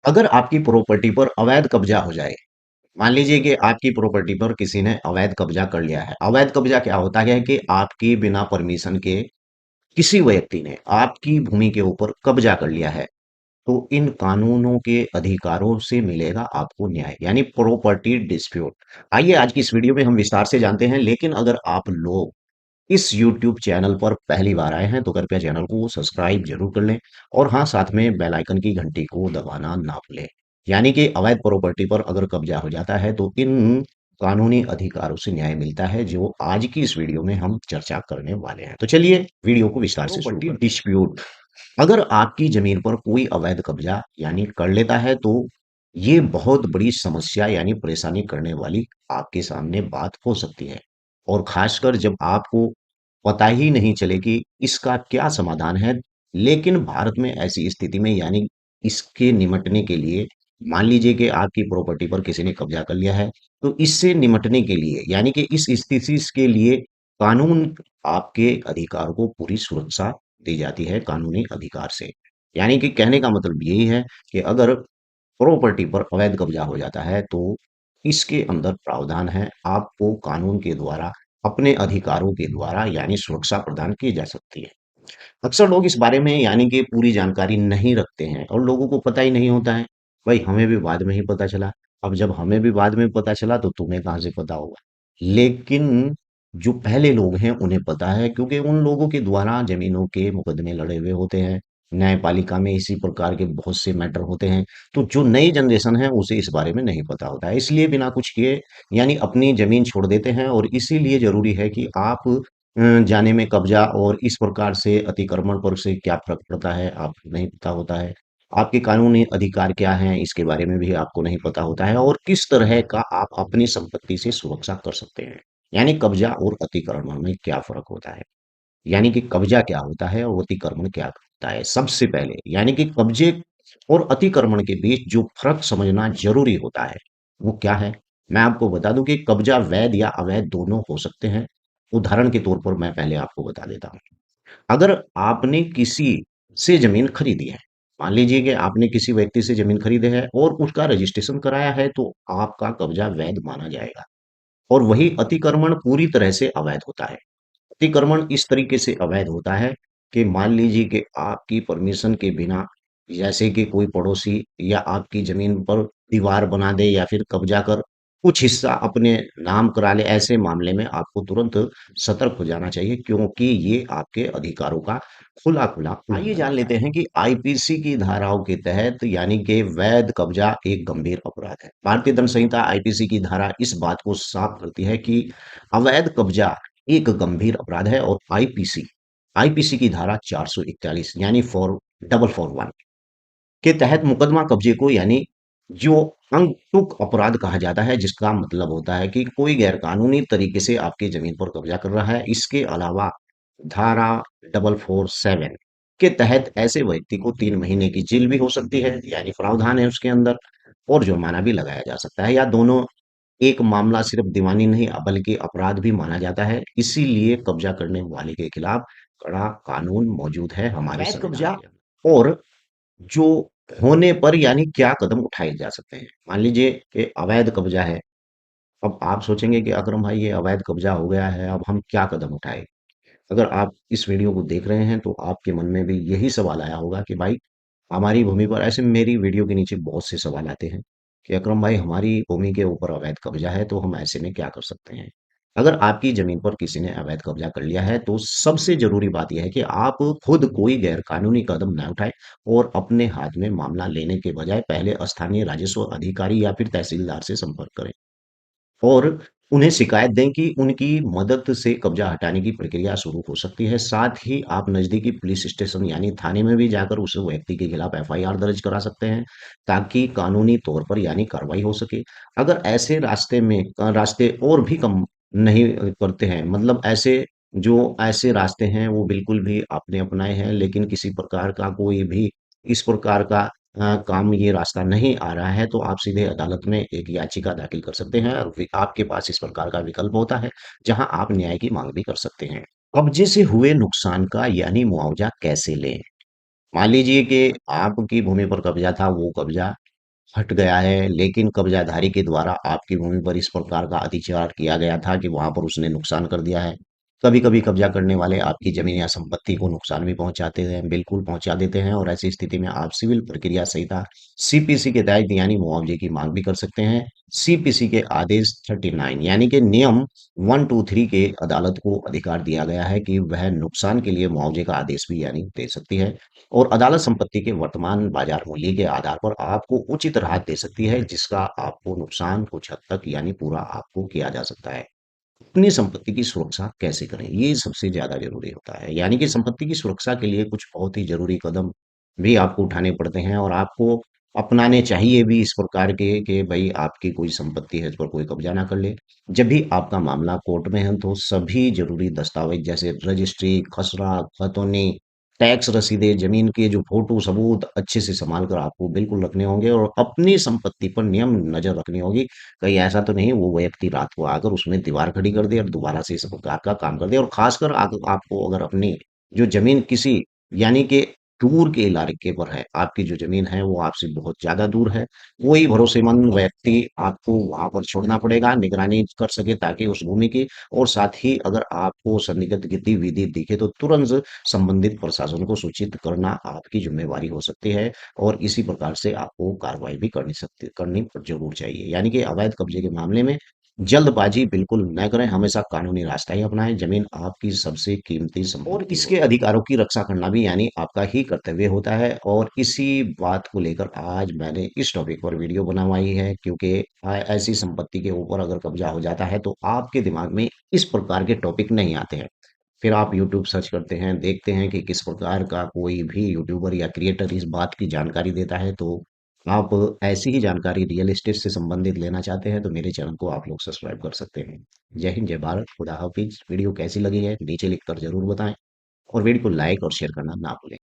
अगर आपकी प्रॉपर्टी पर अवैध कब्जा हो जाए, मान लीजिए कि आपकी प्रॉपर्टी पर किसी ने अवैध कब्जा कर लिया है। अवैध कब्जा क्या होता है कि आपकी बिना परमिशन के किसी व्यक्ति ने आपकी भूमि के ऊपर कब्जा कर लिया है। तो इन कानूनों के अधिकारों से मिलेगा आपको न्याय, यानी प्रॉपर्टी डिस्प्यूट। आइए आज की इस वीडियो में हम विस्तार से जानते हैं, लेकिन अगर आप लोग इस यूट्यूब चैनल पर पहली बार आए हैं तो कृपया चैनल को सब्सक्राइब जरूर कर लें और हाँ, साथ में बेल आइकन की घंटी को दबाना ना भूलें। यानी कि अवैध प्रॉपर्टी पर अगर कब्जा हो जाता है तो इन कानूनी अधिकारों से न्याय मिलता है, जो आज की इस वीडियो में हम चर्चा करने वाले हैं। तो चलिए वीडियो को विस्तार से शुरू करते हैं। डिस्प्यूट, अगर आपकी जमीन पर कोई अवैध कब्जा यानी कर लेता है तो ये बहुत बड़ी समस्या यानी परेशानी करने वाली आपके सामने बात हो सकती है। और खासकर जब आपको पता ही नहीं चले कि इसका क्या समाधान है। लेकिन भारत में ऐसी स्थिति में यानी इसके निमटने के लिए, मान लीजिए कि आपकी प्रॉपर्टी पर किसी ने कब्जा कर लिया है, तो इससे निमटने के लिए यानी कि इस स्थिति के लिए कानून आपके अधिकार को पूरी सुरक्षा दी जाती है कानूनी अधिकार से। यानी कि कहने का मतलब यही है कि अगर प्रॉपर्टी पर अवैध कब्जा हो जाता है तो इसके अंदर प्रावधान है, आपको कानून के द्वारा अपने अधिकारों के द्वारा यानी सुरक्षा प्रदान की जा सकती है। अक्सर लोग इस बारे में यानी कि पूरी जानकारी नहीं रखते हैं और लोगों को पता ही नहीं होता है। भाई हमें भी बाद में ही पता चला। अब जब हमें भी बाद में पता चला तो तुम्हें कहाँ से पता होगा। लेकिन जो पहले लोग हैं उन्हें पता है, क्योंकि उन लोगों के द्वारा जमीनों के मुकदमे लड़े हुए होते हैं। न्यायपालिका में इसी प्रकार के बहुत से मैटर होते हैं। तो जो नई जनरेशन है उसे इस बारे में नहीं पता होता है, इसलिए बिना कुछ किए यानी अपनी जमीन छोड़ देते हैं। और इसीलिए जरूरी है कि आप जाने में कब्जा और इस प्रकार से अतिक्रमण पर से क्या फ़र्क पड़ता है, आपको नहीं पता होता है। आपके कानूनी अधिकार क्या हैं, इसके बारे में भी आपको नहीं पता होता है और किस तरह का आप अपनी संपत्ति से सुरक्षा कर सकते हैं। यानी कब्जा और अतिक्रमण में क्या फ़र्क होता है? यानी कि कब्जा क्या होता है और अतिक्रमण क्या होता है? सबसे पहले यानी कि कब्जे और अतिक्रमण के बीच जो फ़र्क समझना ज़रूरी होता है, वो क्या है? मैं आपको बता दूँ कि कब्जा वैध या अवैध दोनों हो सकते हैं। उदाहरण के तौर पर मैं पहले आपको बता देता हूँ। अगर आपने किसी से ज़मीन खरीदी है, मान लीजिए कि आपने किसी व्यक्ति से ज़मीन खरीदी है और उसका रजिस्ट्रेशन कराया है, तो आपका कब्जा वैध माना जाएगा। और वही अतिक्रमण पूरी तरह से अवैध होता है। अतिक्रमण इस तरीके से अवैध होता है कि मान लीजिए कि आपकी परमिशन के बिना, जैसे कि कोई पड़ोसी या आपकी जमीन पर दीवार बना दे या फिर कब्जा कर कुछ हिस्सा अपने नाम करा ले, ऐसे मामले में आपको तुरंत सतर्क हो जाना चाहिए, क्योंकि ये आपके अधिकारों का खुला खुला आइए जान लेते हैं कि आईपीसी की धाराओं के तहत यानी कि वैध कब्जा एक गंभीर अपराध है। भारतीय दंड संहिता आईपीसी की धारा इस बात को साफ करती है कि अवैध कब्जा एक गंभीर अपराध है। और आईपीसी आईपीसी की धारा 441 यानी 4441 के तहत मुकदमा कब्जे को यानी जो अनटुक अपराध कहा जाता है, जिसका मतलब होता है कि कोई गैरकानूनी तरीके से आपकी जमीन पर कब्जा कर रहा है। इसके अलावा धारा 447 के तहत ऐसे व्यक्ति को 3 महीने की जेल भी हो सकती है, यानी प्रावधान है उसके अंदर, और जुर्माना भी लगाया जा सकता है, या दोनों। एक मामला सिर्फ दीवानी नहीं बल्कि अपराध भी माना जाता है। इसीलिए कब्जा करने वाले के खिलाफ कड़ा कानून मौजूद है हमारे अवैध संविधान कब्जा के अंदर। और जो होने पर यानी क्या कदम उठाए जा सकते हैं। मान लीजिए कि अवैध कब्जा है। अब आप सोचेंगे कि अकरम भाई ये अवैध कब्जा हो गया है, अब हम क्या कदम उठाएँ? अगर आप इस वीडियो को देख रहे हैं तो आपके मन में भी यही सवाल आया होगा कि भाई हमारी भूमि पर, ऐसे मेरी वीडियो के नीचे बहुत से सवाल आते हैं कि अकरम भाई हमारी भूमि के ऊपर अवैध कब्जा है, तो हम ऐसे में क्या कर सकते हैं। अगर आपकी जमीन पर किसी ने अवैध कब्जा कर लिया है तो सबसे जरूरी बात यह है कि आप खुद कोई गैर कानूनी कदम न उठाएं और अपने हाथ में मामला लेने के बजाय पहले स्थानीय राजस्व अधिकारी या फिर तहसीलदार से संपर्क करें और उन्हें शिकायत दें कि उनकी मदद से कब्जा हटाने की प्रक्रिया शुरू हो सकती है। साथ ही आप नज़दीकी पुलिस स्टेशन यानी थाने में भी जाकर उस व्यक्ति के खिलाफ एफआईआर दर्ज करा सकते हैं, ताकि कानूनी तौर पर यानी कार्रवाई हो सके। अगर ऐसे रास्ते और भी कम नहीं करते हैं, मतलब ऐसे रास्ते हैं वो बिल्कुल भी आपने अपनाए हैं, लेकिन किसी प्रकार का कोई भी इस प्रकार का काम ये रास्ता नहीं आ रहा है, तो आप सीधे अदालत में एक याचिका दाखिल कर सकते हैं और आपके पास इस प्रकार का विकल्प होता है, जहां आप न्याय की मांग भी कर सकते हैं। कब्जे से हुए नुकसान का यानी मुआवजा कैसे लें? मान लीजिए कि आपकी भूमि पर कब्जा था, वो कब्जा हट गया है, लेकिन कब्जाधारी के द्वारा आपकी भूमि पर इस प्रकार का अतिचार किया गया था कि वहां पर उसने नुकसान कर दिया है। कभी कभी कब्जा करने वाले आपकी जमीन या संपत्ति को नुकसान भी पहुंचाते हैं, बिल्कुल पहुंचा देते हैं, और ऐसी स्थिति में आप सिविल प्रक्रिया संहिता सीपीसी के तहत यानी मुआवजे की मांग भी कर सकते हैं। सीपीसी के आदेश 39 यानी कि नियम 123 के अदालत को अधिकार दिया गया है कि वह नुकसान के लिए मुआवजे का आदेश भी यानी दे सकती है, और अदालत संपत्ति के वर्तमान बाजार मूल्य के आधार पर आपको उचित राहत दे सकती है, जिसका आपको नुकसान कुछ हद तक यानी पूरा आपको किया जा सकता है। अपनी संपत्ति की सुरक्षा कैसे करें? ये सबसे ज़्यादा ज़रूरी होता है। यानी कि संपत्ति की सुरक्षा के लिए कुछ बहुत ही ज़रूरी कदम भी आपको उठाने पड़ते हैं, और आपको अपनाने चाहिए भी इस प्रकार के कि भई आपकी कोई संपत्ति है, इस पर कोई कब्ज़ा ना कर ले। जब भी आपका मामला कोर्ट में है, तो सभी ज़रूरी दस्तावेज़ जैसे रजिस्ट्री, खसरा, खतौनी, टैक्स रसीदें, ज़मीन के जो फ़ोटो सबूत अच्छे से सँभाल कर आपको बिल्कुल रखने होंगे, और अपनी संपत्ति पर नियम नज़र रखनी होगी। कहीं ऐसा तो नहीं वो व्यक्ति रात को आकर उसमें दीवार खड़ी कर दे और दोबारा से इस प्रकार का काम कर दे, और खासकर आपको अगर अपनी जो जमीन किसी यानी कि दूर के इलाके पर है, आपकी जो जमीन है वो आपसे बहुत ज्यादा दूर है, कोई भरोसेमंद व्यक्ति आपको वहां पर छोड़ना पड़ेगा, निगरानी कर सके ताकि उस भूमि की, और साथ ही अगर आपको संदिग्ध गतिविधि दिखे तो तुरंत संबंधित प्रशासन को सूचित करना आपकी जिम्मेवारी हो सकती है, और इसी प्रकार से आपको कार्रवाई भी करनी जरूर चाहिए। यानी कि अवैध कब्जे के मामले में जल्दबाजी बिल्कुल न करें, हमेशा कानूनी रास्ता ही अपनाएं। जमीन आपकी सबसे कीमती संपत्ति और इसके अधिकारों की रक्षा करना भी यानी आपका ही कर्तव्य होता है, और इसी बात को लेकर आज मैंने इस टॉपिक पर वीडियो बनवाई है, क्योंकि ऐसी संपत्ति के ऊपर अगर कब्जा हो जाता है तो आपके दिमाग में इस प्रकार के टॉपिक नहीं आते हैं। फिर आप यूट्यूब सर्च करते हैं, देखते हैं कि किस प्रकार का कोई भी यूट्यूबर या क्रिएटर इस बात की जानकारी देता है, तो आप ऐसी ही जानकारी रियल एस्टेट से संबंधित लेना चाहते हैं, तो मेरे चैनल को आप लोग सब्सक्राइब कर सकते हैं। जय हिंद, जय भारत, खुदा हाफिज़। वीडियो कैसी लगी है नीचे लिखकर ज़रूर बताएँ, और वीडियो को लाइक और शेयर करना ना भूलें।